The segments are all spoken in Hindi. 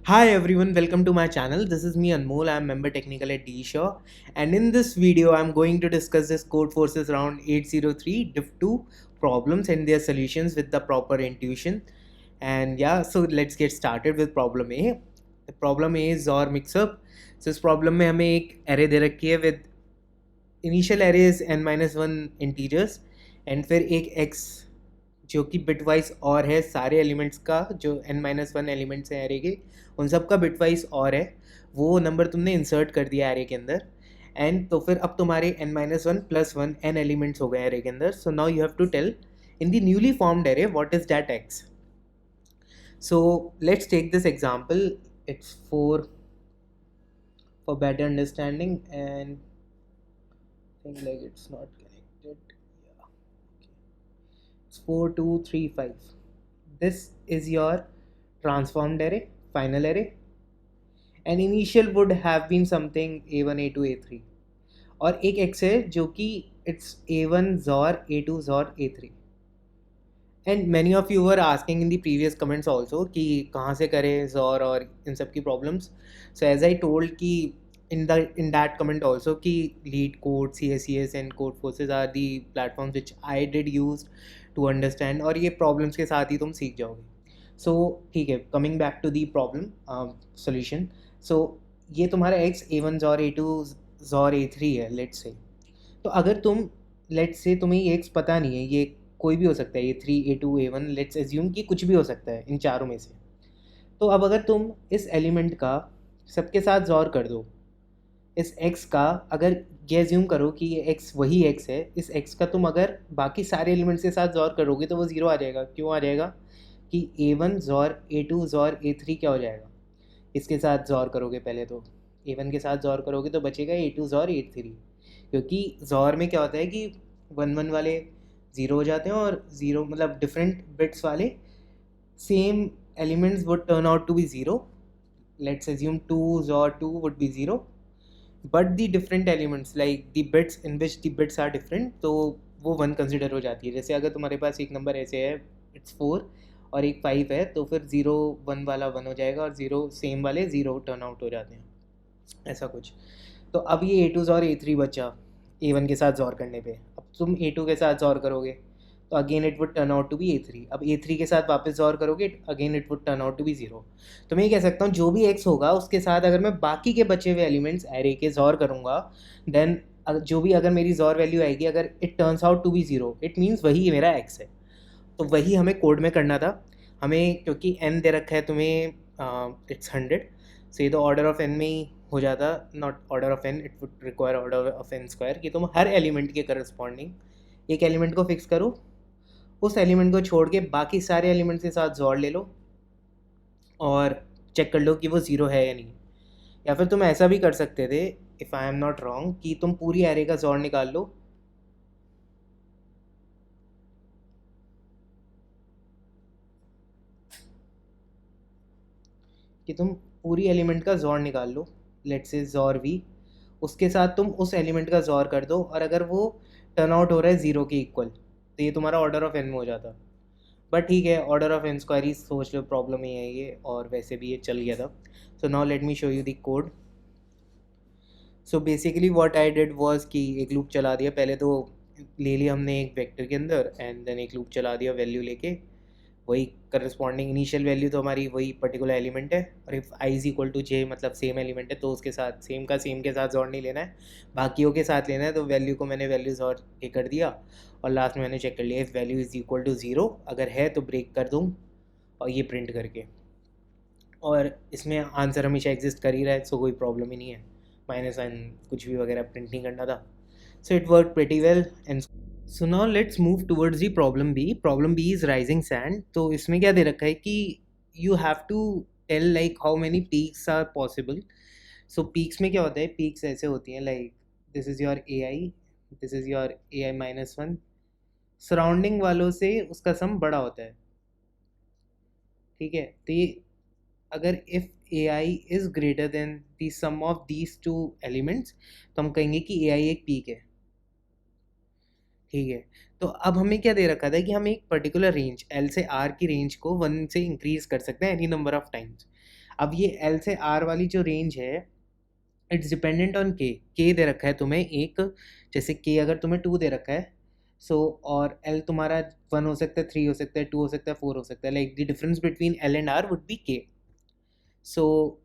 Hi everyone, welcome to my channel. This is me Anmol. I am member technical at DShaw, and in this video I'm going to discuss this code forces round 803 diff2 problems and their solutions with the proper intuition. And yeah, so let's get started with problem A. The problem A is XOR mixup. So इस problem में हमें एक array दे रखी है with initial array is n-1 integers and फिर एक x जो कि बिटवाइज और है सारे एलिमेंट्स का जो n-1 एलिमेंट्स हैं एरे के उन सब का बिटवाइज और है वो नंबर तुमने इंसर्ट कर दिया एरे के अंदर एंड तो फिर अब तुम्हारे n-1 प्लस 1 n एलिमेंट्स हो गए एरे के अंदर. So now you have to tell in the newly formed array what is that x. So let's take this example. It's for better understanding and think like it's not connected. Yeah, okay. It's 4 2 3 5. This is your transformed array, final array, and initial would have been something a1 a2 a3 और एक x है जो कि it's a1 XOR a2 XOR a3. And many of you were asking in the previous comments also कि कहाँ से करें XOR और इन सब की प्रॉब्लम्स. सो एज आई टोल्ड कि in that comment also कि LeetCode, CSCS and Codeforces are the platforms which I did use to understand और ये problems के साथ ही तुम सीख जाओगे. सो ठीक है, coming back to the problem solution. So ये तुम्हारा x a1 XOR a2 XOR a3 है लेट्स से. तो अगर तुम लेट्स से तुम्हें ये x पता नहीं है, ये कोई भी हो सकता है, a3 a2 a1, let's assume कि कुछ भी हो सकता है इन चारों में से. तो अब अगर तुम इस एलिमेंट का सबके साथ XOR कर दो, इस x का अगर ये एज्यूम करो कि ये x वही x है, इस x का तुम अगर बाकी सारे एलिमेंट्स के साथ XOR करोगे तो वो ज़ीरो आ जाएगा. क्यों आ जाएगा कि a1 XOR a2 XOR a3 क्या हो जाएगा, इसके साथ XOR करोगे पहले तो a1 के साथ XOR करोगे तो बचेगा a2 XOR a3. क्योंकि XOR में क्या होता है कि 1 1 वाले ज़ीरो हो जाते हैं और ज़ीरो मतलब डिफरेंट बिट्स वाले same elements would turn out to be zero. Let's assume 2 XOR 2 would be zero but the different elements like the bits in which the bits are different, तो वो 1 कंसिडर हो जाती है. जैसे अगर तुम्हारे पास एक नंबर ऐसे है इट्स 4 और एक 5 है तो फिर 0 1 वाला 1 हो जाएगा और 0 सेम वाले 0 टर्न आउट हो जाते हैं, ऐसा कुछ. तो अब ये a2 और a3 बचा a1 के साथ XOR करने पे. अब तुम a2 के साथ XOR करोगे तो again it would turn out to be a3. अब a3 के साथ वापस XOR करोगे again it would turn out to be 0. तो मैं ये कह सकता हूँ जो भी x होगा उसके साथ अगर मैं बाकी के बचे हुए एलिमेंट्स एरे के XOR करूँगा देन जो भी अगर मेरी XOR वैल्यू आएगी अगर it turns out to be 0 it means वही मेरा x है. तो वही हमें कोड में करना था. हमें क्योंकि n दे रखा है तुम्हें इट्स 100, सो ये तो ऑर्डर ऑफ n में ही हो जाता, not order of n, it would require order of n square कि तुम हर एलिमेंट के करस्पॉन्डिंग एक एलिमेंट को फिक्स करो, उस एलिमेंट को छोड़ के बाकी सारे एलिमेंट्स के साथ जोड़ ले लो और चेक कर लो कि वो ज़ीरो है या नहीं. या फिर तुम ऐसा भी कर सकते थे if I am not wrong कि तुम पूरी एरे का जोड़ निकाल लो, कि तुम पूरी एलिमेंट का जोड़ निकाल लो, लेट्स से जोर वी, उसके साथ तुम उस एलिमेंट का जोर कर दो और अगर वो टर्न आउट हो रहा है ज़ीरो के इक्वल तो ये तुम्हारा ऑर्डर ऑफ एन में हो जाता. बट ठीक है, ऑर्डर ऑफ इंक्वायरी सोच लो प्रॉब्लम ही है ये और वैसे भी ये चल गया था. So now let me show you the code. So basically what I did was कि एक लूप चला दिया. पहले तो ले लिया हमने एक वेक्टर के अंदर एंड देन एक लूप चला दिया वैल्यू लेके, वही करस्पॉन्डिंग इनिशियल वैल्यू तो हमारी वही पर्टिकुलर एलिमेंट है और if i is equal to j मतलब सेम एलिमेंट है तो उसके साथ सेम का सेम के साथ जोड़ नहीं लेना है, बाकियों के साथ लेना है. तो वैल्यू को मैंने वैल्यूज और ये कर दिया और लास्ट में मैंने चेक कर लिया if value is equal to zero, अगर है तो ब्रेक कर दूँ और ये प्रिंट करके, और इसमें आंसर हमेशा एग्जिस्ट कर ही रहा है सो कोई प्रॉब्लम ही नहीं है, माइनस साइन कुछ भी वगैरह प्रिंट नहीं करना था. So it work pretty well and so now let's move towards the problem B. Problem B is rising sand. तो इसमें क्या दे रखा है कि you have to tell like how many peaks are possible. So peaks में क्या होता है, पीक्स ऐसे होती हैं like this is your a i, this is your a i minus one, surrounding वालों से उसका सम बड़ा होता है. ठीक है, तो ये अगर if a i is greater than the sum of these two elements तो हम कहेंगे कि ए आई एक पीक है. ठीक है, तो अब हमें क्या दे रखा था कि हम एक पर्टिकुलर रेंज एल से आर की रेंज को वन से इंक्रीज कर सकते हैं एनी नंबर ऑफ टाइम्स. अब ये एल से आर वाली जो रेंज है, इट्स डिपेंडेंट ऑन के दे रखा है तुम्हें एक, जैसे के अगर तुम्हें 2 दे रखा है, सो और एल तुम्हारा 1 हो सकता है, 3 हो सकता है, 2 हो सकता है, 4 हो सकता है, like the difference between l and r would be k. So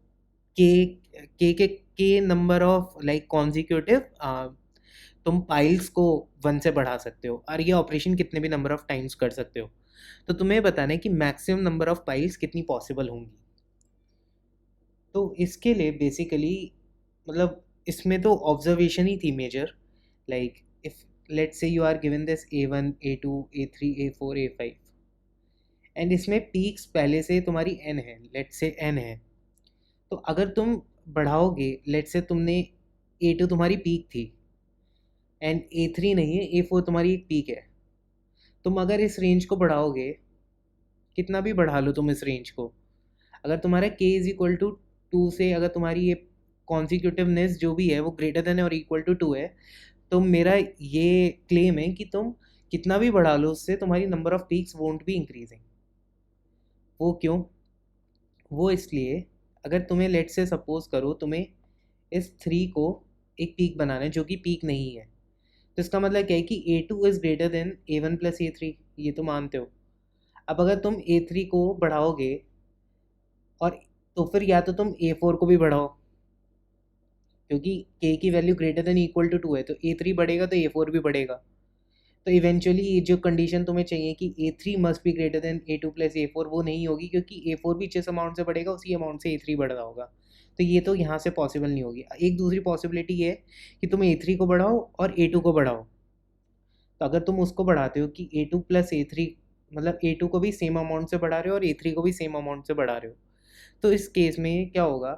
k number of like consecutive, तुम पाइल्स को 1 से बढ़ा सकते हो, और ये ऑपरेशन कितने भी नंबर ऑफ टाइम्स कर सकते हो. तो तुम्हें बताना है कि मैक्सिमम नंबर ऑफ पाइल्स कितनी पॉसिबल होंगी. तो इसके लिए बेसिकली मतलब इसमें तो ऑब्जर्वेशन ही थी major, like if let's say you are given this A1 A2 A3 A4 A5, and इसमें पीक्स पहले से तुम्हारी n है, लेट्स से n है. तो अगर तुम बढ़ाओगे, लेट्स से तुमने A2 तुम्हारी पीक थी एंड A3 नहीं है, A4 तुम्हारी एक पीक है. तुम अगर इस रेंज को बढ़ाओगे, कितना भी बढ़ा लो तुम इस रेंज को, अगर तुम्हारा k इज इक्वल टू 2 से अगर तुम्हारी ये कॉन्सिक्यूटिवनेस जो भी है वो ग्रेटर देन और इक्वल टू 2 है, तो मेरा ये क्लेम है कि तुम कितना भी बढ़ा लो उससे तुम्हारी number of peaks won't be increasing. वो क्यों? वो इसलिए, अगर तुम्हें लेट से सपोज करो तुम्हें इस 3 को एक पीक बनाना है जो कि पीक नहीं है, तो इसका मतलब क्या है कि A2 is greater then A1 plus A3, ये तो मानते हो. अब अगर तुम A3 को बढ़ाओगे, और तो फिर या तो तुम A4 को भी बढ़ाओ, क्योंकि k की value greater than equal to 2 है, तो A3 बढ़ेगा तो A4 भी बढ़ेगा. तो इवेंचुअली ये जो कंडीशन तुम्हें चाहिए कि A3 must be greater than A2 plus A4, वो नहीं होगी, क्योंकि A4 भी जिस अमाउंट से बढ़ेगा उसी अमाउंट से A3 बढ़ रहा होगा. तो ये तो यहाँ से पॉसिबल नहीं होगी. एक दूसरी पॉसिबिलिटी ये है कि तुम A3 को बढ़ाओ और A2 को बढ़ाओ. तो अगर तुम उसको बढ़ाते हो कि A2 प्लस A3, मतलब A2 को भी सेम अमाउंट से बढ़ा रहे हो और A3 को भी सेम अमाउंट से बढ़ा रहे हो, तो इस केस में क्या होगा,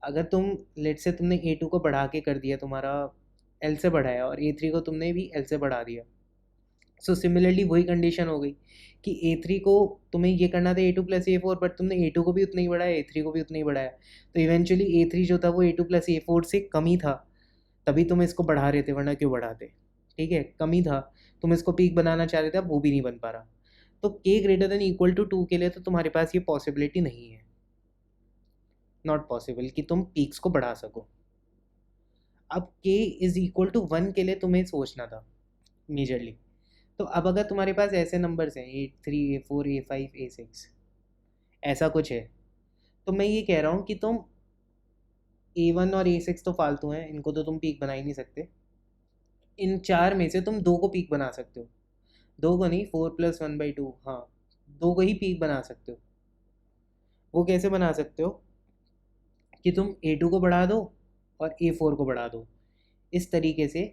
अगर तुम लेट से तुमने A2 को बढ़ा के कर दिया तुम्हारा L से बढ़ाया, और A3 को तुमने भी L से बढ़ा दिया, सो सिमिलरली वही कंडीशन हो गई कि A3 को तुम्हें ये करना था A2 प्लस A4, बट तुमने A2 को भी उतना ही बढ़ाया, A3 को भी उतना ही बढ़ाया, तो इवेंचुअली A3 जो था वो A2 प्लस A4 से कम ही था, तभी तुम इसको बढ़ा रहे थे, वरना क्यों बढ़ाते. ठीक है, कम ही था, तुम इसको पीक बनाना चाह रहे थे, अब वो भी नहीं बन पा रहा. तो k greater than equal to 2 के लिए तो तुम्हारे पास ये पॉसिबिलिटी नहीं है, नॉट पॉसिबल कि तुम पीक्स को बढ़ा सको. अब k इज इक्वल टू 1 के लिए तुम्हें सोचना था मेजरली. तो अब अगर तुम्हारे पास ऐसे नंबर्स हैं A3 A4 A5 A6, ऐसा कुछ है, तो मैं ये कह रहा हूँ कि तुम A1 और A6 तो फालतू हैं, इनको तो तुम पीक बना ही नहीं सकते. इन 4 में से तुम 2 को पीक बना सकते हो. 2 को नहीं, 4 + 1/2, हाँ, 2 को ही पीक बना सकते हो. वो कैसे बना सकते हो कि तुम A2 को बढ़ा दो और A4 को बढ़ा दो, इस तरीके से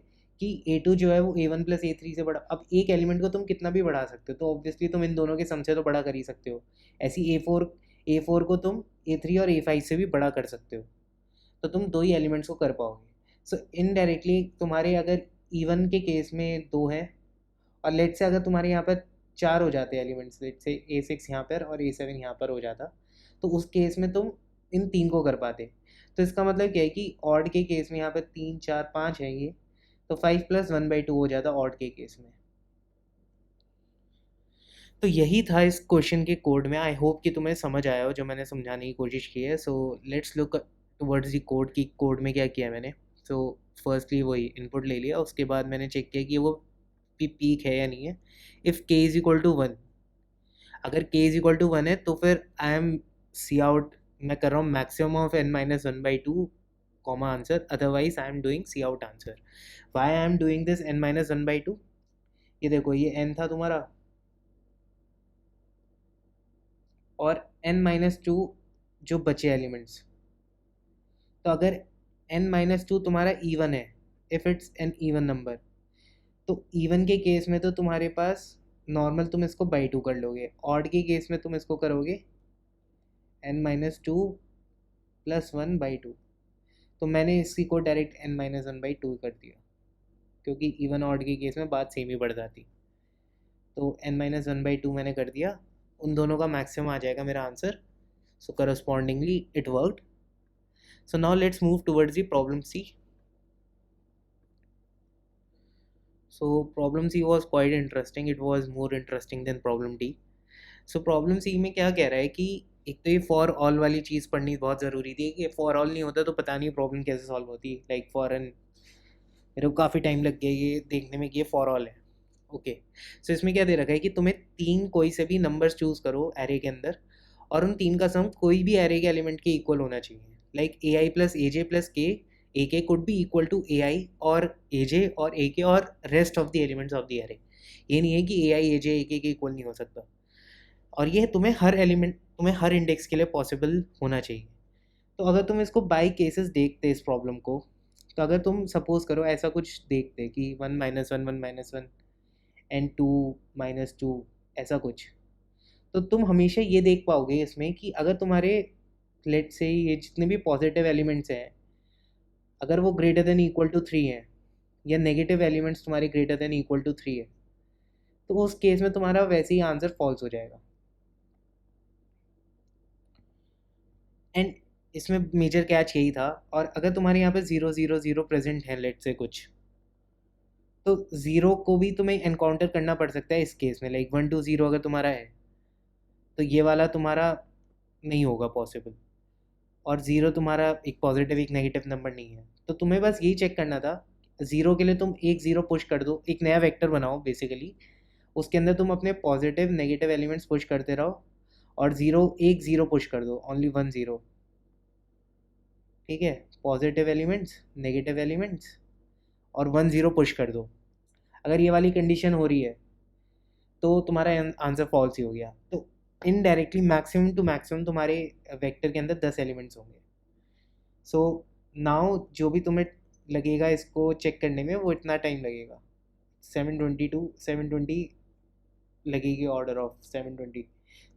कि A2 जो है वो A1 प्लस A3 से बड़ा. अब एक एलिमेंट को तुम कितना भी बढ़ा सकते हो, तो ऑब्वियसली तुम इन दोनों के सम से तो बड़ा कर ही सकते हो. ऐसी A4 को तुम A3 और A5 से भी बड़ा कर सकते हो, तो तुम 2 ही एलिमेंट्स को कर पाओगे. सो इनडायरेक्टली तुम्हारे अगर इवन के केस में 2 हैं, और लेट से अगर तुम्हारे यहाँ पर 4 हो जाते एलिमेंट्स, लेट से A6 यहाँ पर और A7 यहाँ पर हो जाता, तो उस केस में तुम इन 3 को कर पाते. तो इसका मतलब क्या है कि ऑड के केस में यहाँ पर 3 4 5 है ये, तो 5 + 1/2 हो जाता ऑड के केस में. तो यही था इस क्वेश्चन के कोड में. आई होप कि तुम्हें समझ आया हो जो मैंने समझाने की कोशिश की है. So let's look towards the code की कोड में क्या किया मैंने. सो फर्स्टली वही इनपुट ले लिया, उसके बाद मैंने चेक किया कि वो पीक है या नहीं है. If k is equal to 1, अगर k इज इक्वल टू 1 है तो फिर आई एम सी आउट, मैं कर रहा हूँ maximum of n-1/2 comma answer, otherwise I am doing cout answer. Why I am doing this n-1/2, ये देखो ये n था तुम्हारा, और n-2 जो बचे एलिमेंट्स. तो अगर n-2 तुम्हारा इवन है, if it's an even number, तो इवन के केस में तो तुम्हारे पास नॉर्मल तुम इसको बाई 2 कर लोगे, ऑड के केस में तुम इसको करोगे n-2 + 1/2. तो मैंने इसी को डायरेक्ट n-1/2 कर दिया, क्योंकि इवन ऑड के केस में बात सेम ही बढ़ जाती. तो n-1/2 मैंने कर दिया, उन दोनों का मैक्सिमम आ जाएगा मेरा answer. So correspondingly it worked. So now let's move towards the problem C. So problem C was quite interesting. It was more interesting than problem D. So problem C में क्या कह रहा है कि एक तो ये फॉर ऑल वाली चीज़ पढ़नी बहुत ज़रूरी थी कि फॉर ऑल नहीं होता तो पता नहीं प्रॉब्लम कैसे सॉल्व होती, लाइक फॉर एन, मेरे को काफ़ी टाइम लग गया ये देखने में कि ये फॉर ऑल है। ओके, सो इसमें क्या दे रखा है कि तुम्हें तीन कोई से भी नंबर्स चूज़ करो एरे के अंदर, और उन तीन का सम कोई भी एरे के एलिमेंट के इक्वल होना चाहिए, like a I plus A J plus के कुड बी इक्वल टू ए आई और ए जे और ए के और rest of the elements of the array. ये नहीं है कि ए आई ए जे ए के इक्वल नहीं हो सकता, और ये तुम्हें हर एलिमेंट, तुम्हें हर इंडेक्स के लिए पॉसिबल होना चाहिए। तो अगर तुम इसको बाई केसेस देखते इस प्रॉब्लम को, तो अगर तुम सपोज करो ऐसा कुछ देखते कि one minus one and two minus two, ऐसा कुछ, तो तुम हमेशा ये देख पाओगे इसमें कि अगर तुम्हारे लेट से ये जितने भी पॉजिटिव एलिमेंट्स हैं, अगर वो greater than equal to three हैं, या नेगेटिव एलिमेंट्स तुम्हारे greater than equal to three है, तो उस केस में तुम्हारा वैसे ही आंसर फॉल्स हो जाएगा। एंड इसमें मेजर कैच यही था। और अगर तुम्हारे यहाँ पे ज़ीरो ज़ीरो ज़ीरो प्रेजेंट है लेट से कुछ, तो ज़ीरो को भी तुम्हें एनकाउंटर करना पड़ सकता है इस केस में, लाइक वन टू ज़ीरो अगर तुम्हारा है तो ये वाला तुम्हारा नहीं होगा पॉसिबल, और ज़ीरो तुम्हारा एक पॉजिटिव एक नेगेटिव नंबर नहीं है। तो तुम्हें बस यही चेक करना था, ज़ीरो के लिए तुम एक ज़ीरो पुश कर दो, एक नया वेक्टर बनाओ बेसिकली, उसके अंदर तुम अपने पॉजिटिव नेगेटिव एलिमेंट्स पुश करते रहो, और ज़ीरो एक ज़ीरो पुश कर दो, ओनली वन ज़ीरो। ठीक है, पॉजिटिव एलिमेंट्स नेगेटिव एलिमेंट्स और वन ज़ीरो पुश कर दो। अगर ये वाली कंडीशन हो रही है तो तुम्हारा आंसर फॉल्स ही हो गया। तो इनडायरेक्टली मैक्सिमम टू मैक्सिमम तुम्हारे वेक्टर के अंदर 10 एलिमेंट्स होंगे। सो नाउ जो भी तुम्हें लगेगा इसको चेक करने में वो इतना टाइम लगेगा, 720 लगेगी, ऑर्डर ऑफ 720।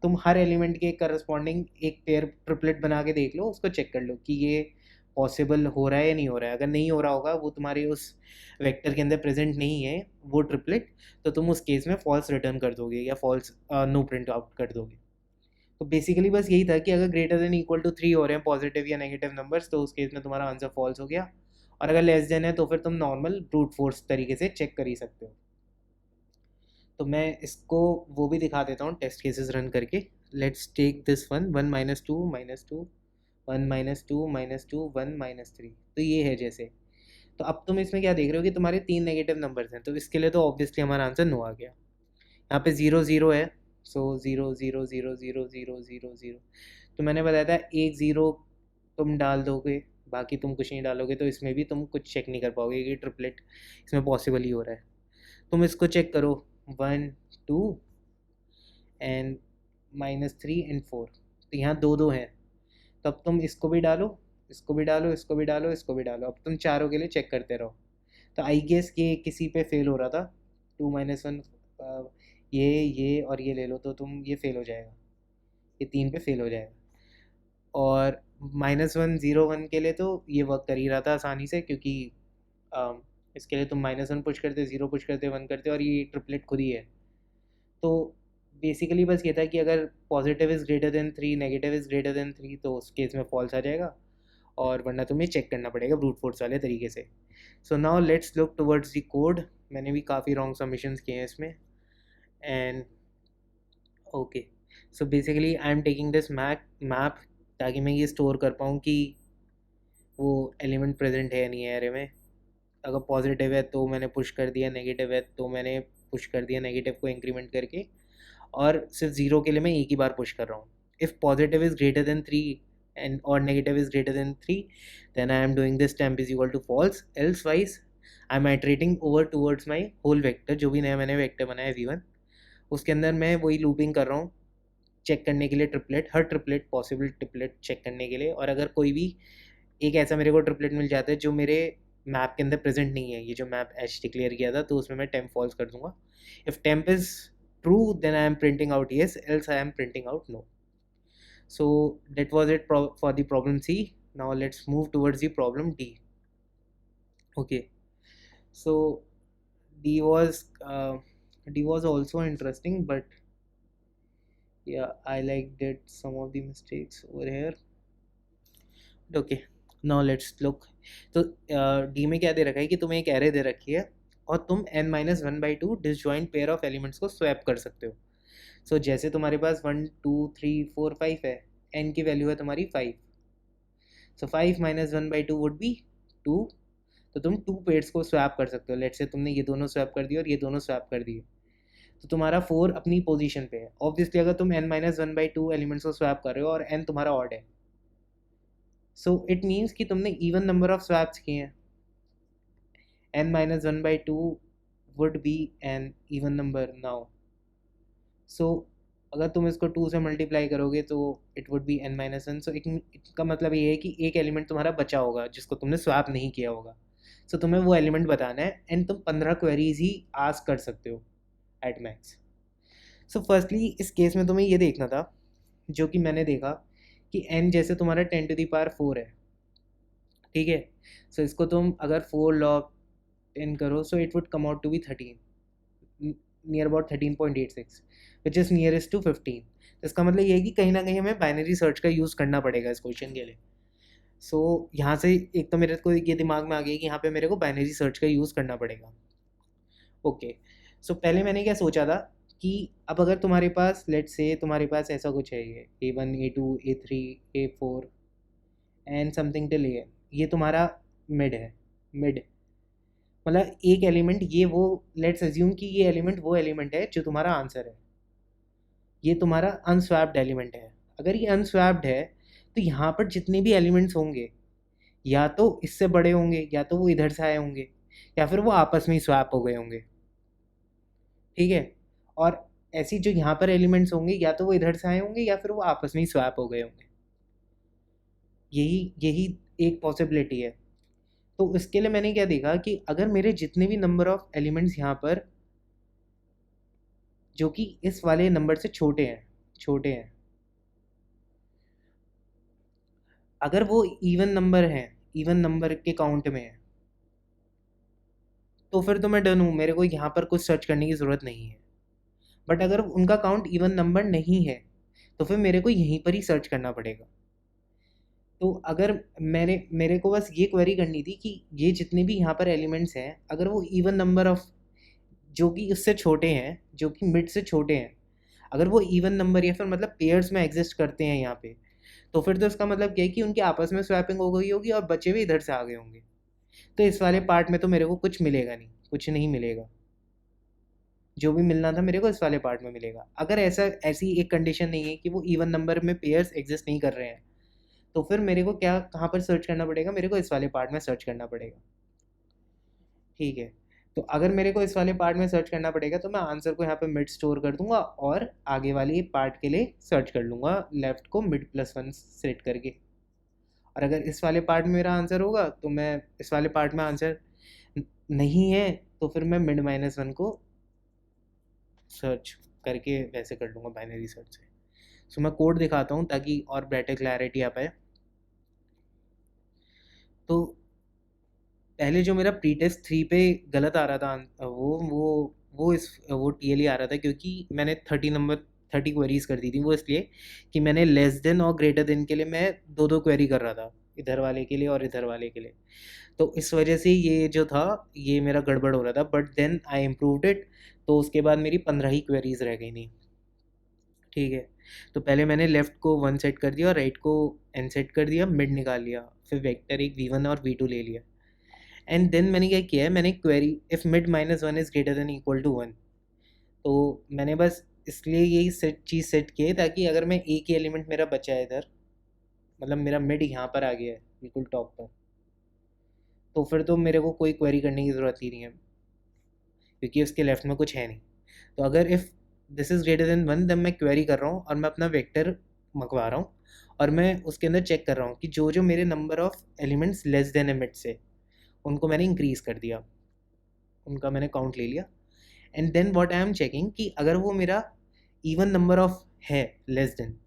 तुम हर एलिमेंट के करस्पॉन्डिंग एक पेयर ट्रिपलेट बना के देख लो, उसको चेक कर लो कि ये पॉसिबल हो रहा है या नहीं हो रहा है। अगर नहीं हो रहा होगा, वो तुम्हारे उस वेक्टर के अंदर प्रेजेंट नहीं है वो ट्रिपलेट, तो तुम उस केस में फॉल्स रिटर्न कर दोगे या फॉल्स नो प्रिंट आउट कर दोगे। तो बेसिकली बस यही था कि अगर greater than equal to three हो रहे हैं पॉजिटिव या नेगेटिव नंबर्स, तो उस केस में तुम्हारा आंसर फॉल्स हो गया, और अगर लेस देन है तो फिर तुम नॉर्मल ब्रूट फोर्स तरीके से चेक कर ही सकते हो। तो मैं इसको वो भी दिखा देता हूँ टेस्ट केसेस रन करके। Let's take this one, one minus two minus two, one minus two minus two, one minus three. तो ये है जैसे, तो अब तुम इसमें क्या देख रहे हो कि तुम्हारे तीन नेगेटिव नंबर्स हैं, तो इसके लिए तो ऑब्वियसली हमारा आंसर नो आ गया। यहाँ पे ज़ीरो ज़ीरो है, so zero zero zero zero zero zero zero. तो मैंने बताया था एक ज़ीरो तुम डाल दोगे, बाकी तुम कुछ नहीं डालोगे, तो इसमें भी तुम कुछ चेक नहीं कर पाओगे कि ट्रिपलेट इसमें पॉसिबल ही हो रहा है। तुम इसको चेक करो, one two and minus three and four, तो यहाँ दो दो हैं, तो अब तुम इसको भी डालो, इसको भी डालो, इसको भी डालो, इसको भी डालो, अब तुम चारों के लिए चेक करते रहो। तो आई गेस ये किसी पे फेल हो रहा था, टू माइनस वन, ये और ये ले लो, तो तुम ये फेल हो जाएगा, ये तीन पे फेल हो जाएगा। और माइनस वन ज़ीरो वन के लिए तो ये वर्क कर ही रहा था आसानी से, क्योंकि इसके लिए तुम माइनस वन पुश करते, ज़ीरो पुश करते, वन करते, और ये ट्रिपलेट खुद ही है। तो बेसिकली बस ये था कि अगर positive is greater than three, negative is greater than three, तो उस केस में फॉल्स आ जाएगा, और वरना तुम्हें चेक करना पड़ेगा ब्रूट फोर्स वाले तरीके से। सो now let's look towards the code. मैंने भी काफ़ी रॉन्ग सबमिशंस किए हैं इसमें, and okay, so basically I am taking this map ताकि मैं ये स्टोर कर पाऊँ कि वो एलिमेंट प्रेजेंट है या नहीं है एरे में। अगर पॉजिटिव है तो मैंने पुश कर दिया, नेगेटिव है तो मैंने पुश कर दिया नेगेटिव को इंक्रीमेंट करके, और सिर्फ ज़ीरो के लिए मैं एक ही बार पुश कर रहा हूँ। If positive is greater than three and और negative is greater than three, then I am doing this temp is equal to false, else wise I am iterating over towards my whole vector, जो भी नया मैंने वेक्टर बनाया v1, उसके अंदर मैं वही लूपिंग कर रहा हूँ चेक करने के लिए ट्रिपलेट, हर ट्रिपलेट पॉसिबल ट्रिपलेट चेक करने के लिए। और अगर कोई भी एक ऐसा मेरे को ट्रिपलेट मिल जाता है जो मेरे मैप के अंदर प्रेजेंट नहीं है, ये जो मैप एच डिक्लेयर किया था, तो उसमें मैं टेम्प फॉल्स कर दूंगा। If temp is true then I am printing out yes, else I am printing out no. So that was it for the problem C. Now let's move towards the problem D. Okay, so D was also interesting, but yeah, I like did some of the mistakes over here. Okay, now let's look. तो डी में क्या दे रखा है कि तुम्हें एक एरे दे रखी है, और तुम n minus one by two disjoint pair of elements को स्वैप कर सकते हो। सो जैसे तुम्हारे पास one two three four five है, n की वैल्यू है तुम्हारी 5, सो 5 माइनस 1/2 वुड बी 2। तो तुम 2 पेयर्स को स्वैप कर सकते हो। लेट्स से तुमने ये दोनों स्वैप कर दिए और ये दोनों स्वैप कर दिए, तो तुम्हारा 4 अपनी पोजीशन पे है। ऑब्वियसली अगर तुम n माइनस 1/2 एलिमेंट्स को स्वैप कर रहे हो और n तुम्हारा ऑड है, सो इट मीन्स कि तुमने इवन नंबर ऑफ स्वैप्स किए हैं। n minus 1/2 would be an even number now. So अगर तुम इसको 2 से मल्टीप्लाई करोगे तो it would be n minus 1। सो इसका मतलब ये है कि एक एलिमेंट तुम्हारा बचा होगा जिसको तुमने स्वैप नहीं किया होगा। सो तुम्हें वो एलिमेंट बताना है एंड तुम 15 क्वेरीज ही आस्क कर सकते हो एट मैक्स। सो फर्स्टली इस केस में तुम्हें ये देखना था, जो कि मैंने देखा, कि n जैसे तुम्हारा 10⁴ है, ठीक है। सो इसको तुम अगर 4 log 10 करो, so it would come out to be 13, near about 13.86, which is nearest to 15। तो इसका मतलब ये है कि कहीं ना कहीं हमें बाइनरी सर्च का यूज़ करना पड़ेगा इस क्वेश्चन के लिए। सो यहाँ से एक तो मेरे को ये दिमाग में आ गया कि यहाँ पे मेरे को बाइनरी सर्च का यूज़ करना पड़ेगा। ओके, सो पहले मैंने क्या सोचा था कि अब अगर तुम्हारे पास लेट्स से तुम्हारे पास ऐसा कुछ है, ये A1 A2 A3 A4 and something till A, ये तुम्हारा मिड है। मिड मतलब एक एलिमेंट, ये वो, लेट्स अज्यूम कि ये एलिमेंट वो एलिमेंट है जो तुम्हारा आंसर है। ये तुम्हारा अनस्वैप्ड एलिमेंट है। अगर ये अनस्वैप्ड है तो यहाँ पर जितने भी एलिमेंट्स होंगे या तो इससे बड़े होंगे, या तो वो इधर से आए होंगे, या फिर वो आपस में ही स्वैप हो गए होंगे, ठीक है। और ऐसी जो यहाँ पर एलिमेंट्स होंगे या तो वो इधर से आए होंगे या फिर वो आपस में ही स्वैप हो गए होंगे। यही यही एक पॉसिबिलिटी है। तो इसके लिए मैंने क्या देखा कि अगर मेरे जितने भी नंबर ऑफ एलिमेंट्स यहाँ पर जो कि इस वाले नंबर से छोटे हैं, अगर वो इवन नंबर हैं, इवन नंबर के काउंट में है, तो फिर तो मैं डन हूँ, मेरे को यहाँ पर कुछ सर्च करने की ज़रूरत नहीं है। बट अगर उनका काउंट इवन नंबर नहीं है तो फिर मेरे को यहीं पर ही सर्च करना पड़ेगा। तो अगर मेरे को बस ये क्वेरी करनी थी कि ये जितने भी यहाँ पर एलिमेंट्स हैं, अगर वो इवन नंबर ऑफ जो कि उससे छोटे हैं, जो कि मिड से छोटे हैं, अगर वो इवन नंबर या फिर मतलब पेयर्स में एग्जिस्ट करते हैं यहाँ पे, तो फिर तो इसका मतलब क्या है कि उनकी आपस में स्वैपिंग हो गई होगी और बचे हुए इधर से आ गए होंगे। तो इस वाले पार्ट में तो मेरे को कुछ मिलेगा नहीं, कुछ नहीं मिलेगा। जो भी मिलना था मेरे को इस वाले पार्ट में मिलेगा। अगर ऐसी एक कंडीशन नहीं है कि वो इवन नंबर में पेयर्स एग्जिस्ट नहीं कर रहे हैं, तो फिर मेरे को क्या कहाँ पर सर्च करना पड़ेगा, मेरे को इस वाले पार्ट में सर्च करना पड़ेगा, ठीक है। तो अगर मेरे को इस वाले पार्ट में सर्च करना पड़ेगा तो मैं आंसर को यहाँ पे मिड स्टोर कर दूंगा और आगे वाली पार्ट के लिए सर्च कर लूँगा लेफ्ट को मिड +1 सेट करके। और अगर इस वाले पार्ट में मेरा आंसर होगा तो मैं इस वाले पार्ट में आंसर नहीं है तो फिर मैं मिड -1 को सर्च करके वैसे कर लूँगा बाइनरी सर्च से। सो मैं कोड दिखाता हूँ ताकि और बेटर क्लैरिटी आ पाए। तो पहले जो मेरा प्री टेस्ट 3 पे गलत आ रहा था, वो TLE आ रहा था क्योंकि मैंने 30 क्वेरीज कर दी थी। वो इसलिए कि मैंने लेस देन और ग्रेटर देन के लिए मैं 2 क्वेरी कर रहा था, इधर वाले के लिए और इधर वाले के लिए। तो इस वजह से ये जो था ये मेरा गड़बड़ हो रहा था, but then I improved it. तो उसके बाद मेरी 15 ही क्वेरीज रह गई नहीं, ठीक है। तो पहले मैंने लेफ़्ट को 1 सेट कर दिया और राइट को n सेट कर दिया, मिड निकाल लिया, फिर वेक्टर एक v1 और v2 ले लिया। एंड देन मैंने क्या किया है, मैंने query if mid -1 is greater than equal to 1, तो मैंने बस इसलिए यही चीज़ सेट की है ताकि अगर मैं एक ही एलिमेंट मेरा बचा है इधर, मतलब मेरा मिड यहाँ पर आ गया है बिल्कुल टॉप पर, तो फिर तो मेरे को कोई क्वेरी करने की ज़रूरत ही नहीं है क्योंकि उसके लेफ्ट में कुछ है नहीं। तो अगर if this is greater then 1 तब मैं क्वेरी कर रहा हूँ और मैं अपना वेक्टर मंगवा रहा हूँ और मैं उसके अंदर चेक कर रहा हूँ कि जो जो मेरे number of elements less than है मिड से, उनको मैंने इंक्रीज़ कर दिया, उनका मैंने काउंट ले लिया। And then what I am checking कि अगर वो मेरा इवन नंबर ऑफ है लेस देन,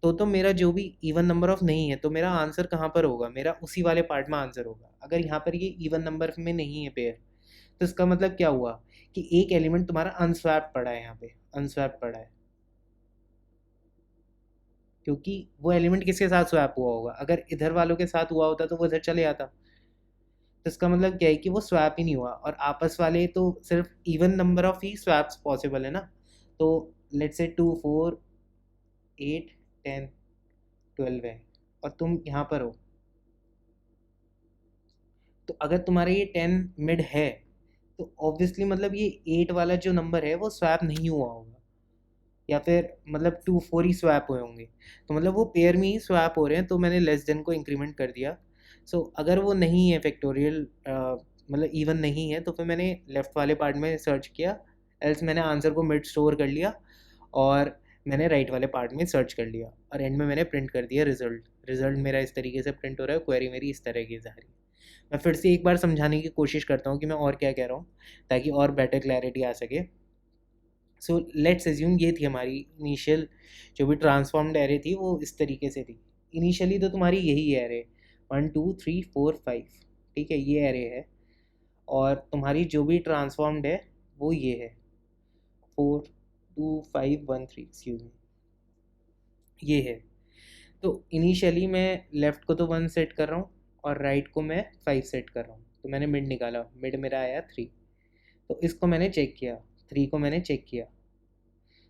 तो मेरा जो भी इवन नंबर ऑफ नहीं है तो मेरा आंसर कहाँ पर होगा, मेरा उसी वाले पार्ट में आंसर होगा। अगर यहाँ पर ये इवन नंबर में नहीं है पेयर, तो इसका मतलब क्या हुआ कि एक एलिमेंट तुम्हारा अनस्वैप पड़ा है, यहाँ पे अनस्वैप पड़ा है, क्योंकि वो एलिमेंट किसके साथ स्वैप हुआ होगा। अगर इधर वालों के साथ हुआ होता तो वो इधर चले आता। तो इसका मतलब क्या है कि वो स्वैप ही नहीं हुआ, और आपस वाले तो सिर्फ even number of he swaps possible है ना। तो लेट्स से 2 4 8 10, 12 है और तुम यहाँ पर हो, तो अगर तुम्हारा ये 10 मिड है तो ऑब्वियसली मतलब ये 8 वाला जो नंबर है वो स्वैप नहीं हुआ होगा, या फिर मतलब 2 4 ही स्वैप हुए होंगे, तो मतलब वो पेयर में ही स्वैप हो रहे हैं, तो मैंने लेस देन को इंक्रीमेंट कर दिया। सो अगर वो नहीं है फैक्टोरियल, मतलब इवन नहीं है, तो फिर मैंने लेफ्ट वाले पार्ट में सर्च किया, एल्स मैंने आंसर को मिड स्टोर कर लिया और मैंने राइट वाले पार्ट में सर्च कर लिया और एंड में मैंने प्रिंट कर दिया रिजल्ट। रिजल्ट मेरा इस तरीके से प्रिंट हो रहा है, क्वेरी मेरी इस तरह की जा रही है। मैं फिर से एक बार समझाने की कोशिश करता हूँ कि मैं और क्या कह रहा हूँ, ताकि और बेटर क्लैरिटी आ सके। सो लेट्स एज्यूम ये थी हमारी इनिशियल जो भी ट्रांसफॉर्म्ड एरे थी, वो इस तरीके से थी। इनिशियली तो तुम्हारी यही एरे 1 2 3 4 5, ठीक है, ये एरे है, और तुम्हारी जो भी ट्रांसफॉर्म्ड है वो ये है 4 2 5 1 3, एक्सक्यूज मी, ये है। तो इनिशियली मैं लेफ़्ट को तो 1 सेट कर रहा हूँ और राइट को मैं 5 सेट कर रहा हूँ, तो मैंने मिड निकाला, मिड मेरा आया 3। तो इसको मैंने चेक किया, 3 को मैंने चेक किया।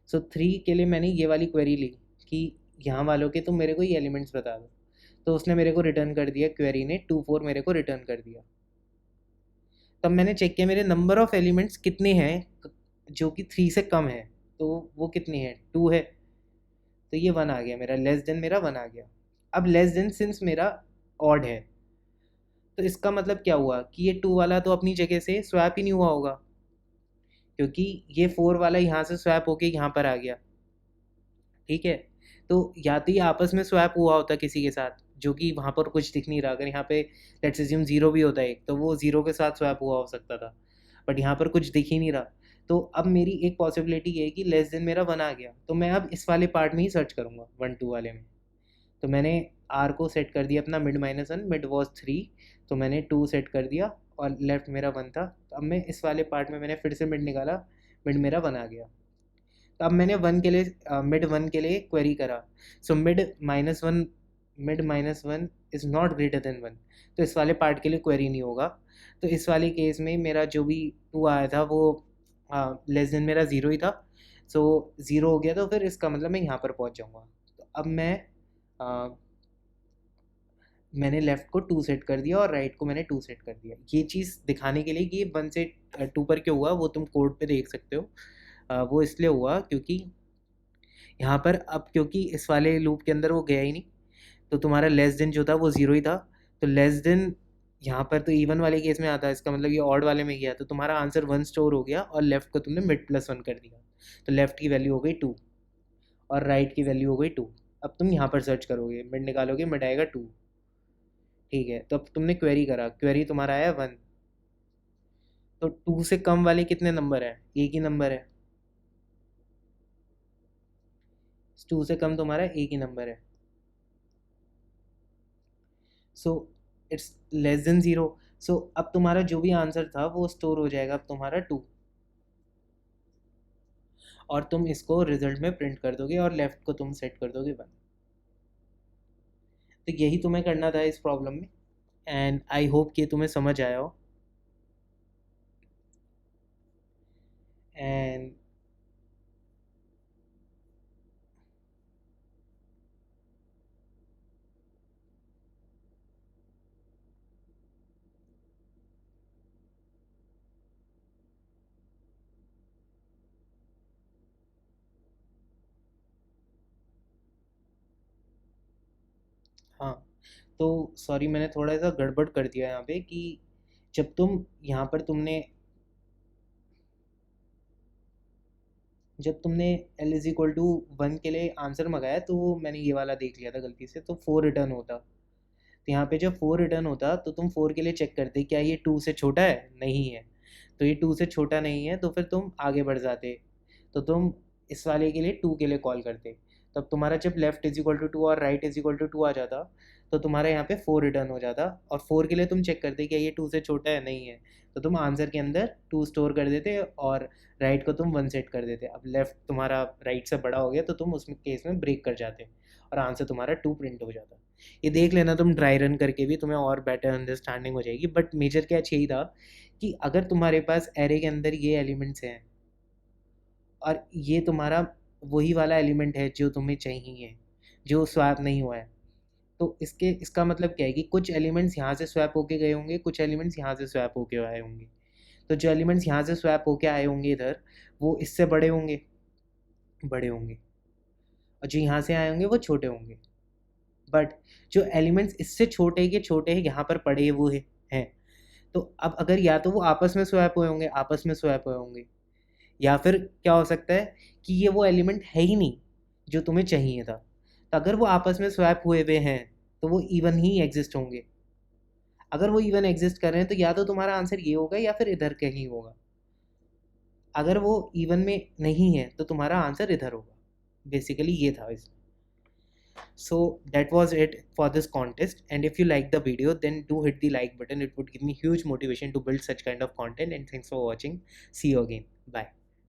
सो 3 के लिए मैंने ये वाली क्वेरी ली कि यहाँ वालों के तुम मेरे को ये एलिमेंट्स बता दो, तो उसने मेरे को रिटर्न कर दिया, क्वेरी ने 2 4 मेरे को रिटर्न कर दिया। तब मैंने चेक किया मेरे नंबर ऑफ़ एलिमेंट्स कितने हैं जो कि 3 से कम है, तो वो कितने हैं, 2 है, तो ये 1 आ गया मेरा, लेस देन मेरा 1 आ गया। अब लेस देन सिंस मेरा ऑड है, तो इसका मतलब क्या हुआ कि ये 2 वाला तो अपनी जगह से स्वैप ही नहीं हुआ होगा, क्योंकि ये 4 वाला यहाँ से स्वैप होके यहाँ पर आ गया, ठीक है। तो या तो ये आपस में स्वैप हुआ होता किसी के साथ, जो कि वहाँ पर कुछ दिख नहीं रहा, अगर यहाँ पे लेट्स अज्यूम 0 भी होता है एक, तो वो 0 के साथ स्वैप हुआ हो सकता था, बट यहाँ पर कुछ दिख ही नहीं रहा। तो अब मेरी एक पॉसिबिलिटी ये है कि लेस देन मेरा 1 आ गया, तो मैं अब इस वाले पार्ट में ही सर्च करूँगा 1 2 वाले में। तो मैंने आर को सेट कर दिया अपना मिड -1, मिड वॉज 3, तो मैंने 2 सेट कर दिया और लेफ्ट मेरा 1 था। तो अब मैं इस वाले पार्ट में मैंने फिर से मिड निकाला, मिड मेरा 1 आ गया। तो अब मैंने 1 के लिए मिड 1 के लिए क्वेरी करा, so mid minus one is not greater than 1, तो इस वाले पार्ट के लिए क्वेरी नहीं होगा। तो इस वाले केस में मेरा जो भी 2 आया था वो लेस देन मेरा 0 ही था, सो 0 हो गया, तो फिर इसका मतलब मैं यहाँ पर पहुँच जाऊँगा। तो अब मैंने लेफ़्ट को 2 सेट कर दिया और राइट को मैंने 2 सेट कर दिया। ये चीज़ दिखाने के लिए कि ये 1 से 2 पर क्यों हुआ वो तुम कोड पे देख सकते हो। वो इसलिए हुआ क्योंकि यहाँ पर अब क्योंकि इस वाले लूप के अंदर वो गया ही नहीं, तो तुम्हारा लेस देन जो था वो 0 ही था। तो लेस देन यहाँ पर तो इवन वाले केस में आता है, इसका मतलब ये ऑड वाले में गया, तो तुम्हारा आंसर 1 स्टोर हो गया और लेफ़्ट को तुमने मिड +1 कर दिया, तो लेफ़्ट की वैल्यू हो गई 2 और राइट की वैल्यू हो गई 2। अब तुम यहाँ पर सर्च करोगे, मिड निकालोगे, मिड आएगा 2, ठीक है। तो अब तुमने क्वेरी करा, क्वेरी तुम्हारा आया 1, तो 2 से कम वाले कितने नंबर है, एक ही नंबर है, 2 से कम तुम्हारा एक ही नंबर है, सो इट्स लेस देन 0। सो अब तुम्हारा जो भी आंसर था वो स्टोर हो जाएगा, अब तुम्हारा 2, और तुम इसको रिजल्ट में प्रिंट कर दोगे और लेफ्ट को तुम सेट कर दोगे 1। तो यही तुम्हें करना था इस प्रॉब्लम में, एंड आई होप कि तुम्हें समझ आया हो। एंड हाँ, तो सॉरी मैंने थोड़ा सा गड़बड़ कर दिया यहाँ पे कि जब तुम यहाँ पर जब तुमने L इज इक्वल टू 1 के लिए आंसर मंगाया, तो मैंने ये वाला देख लिया था गलती से, तो 4 रिटर्न होता। तो यहाँ पे जब 4 रिटर्न होता तो तुम 4 के लिए चेक करते क्या ये 2 से छोटा है, नहीं है, तो ये 2 से छोटा नहीं है, तो फिर तुम आगे बढ़ जाते, तो तुम इस वाले के लिए 2 के लिए कॉल करते। तब तुम्हारा जब लेफ्ट इज इक्वल टू 2 और राइट इज इक्वल टू 2 आ जाता, तो तुम्हारा यहाँ पे 4 रिटर्न हो जाता, और 4 के लिए तुम चेक करते क्या ये 2 से छोटा है, नहीं है, तो तुम आंसर के अंदर 2 स्टोर कर देते और राइट को तुम 1 सेट कर देते। अब लेफ्ट तुम्हारा राइट से बड़ा हो गया, तो तुम उस केस में ब्रेक कर जाते और आंसर तुम्हारा 2 प्रिंट हो जाता। ये देख लेना तुम ड्राई रन करके भी, तुम्हें और बेटर अंडरस्टैंडिंग हो जाएगी। बट मेजर कैच यही था कि अगर तुम्हारे पास एरे के अंदर ये एलिमेंट्स हैं और ये तुम्हारा वही वाला एलिमेंट है जो तुम्हें चाहिए, जो स्वैप नहीं हुआ है, तो इसका मतलब क्या है कि कुछ एलिमेंट्स यहाँ से स्वैप होके गए होंगे, कुछ एलिमेंट्स यहाँ से स्वैप होके आए होंगे। तो जो एलिमेंट्स यहाँ से स्वैप होके आए होंगे इधर, वो इससे बड़े होंगे, और जो यहाँ से आए होंगे वो छोटे होंगे। बट जो एलिमेंट्स इससे छोटे हैं यहाँ पर पड़े हुए हैं, तो अब अगर या तो वो आपस में स्वैप हुए होंगे, या फिर क्या हो सकता है कि ये वो एलिमेंट है ही नहीं जो तुम्हें चाहिए था। तो अगर वो आपस में स्वैप हुए हैं तो वो इवन ही एग्जिस्ट होंगे। अगर वो इवन एग्जिस्ट कर रहे हैं तो या तो तुम्हारा आंसर ये होगा या फिर इधर कहीं होगा। अगर वो इवन में नहीं है तो तुम्हारा आंसर इधर होगा। बेसिकली ये था इसमें। So that was it for this contest, and if you like the video then do hit the like button. It would give me huge motivation to build such kind of content, and thanks for watching. See you again. Bye.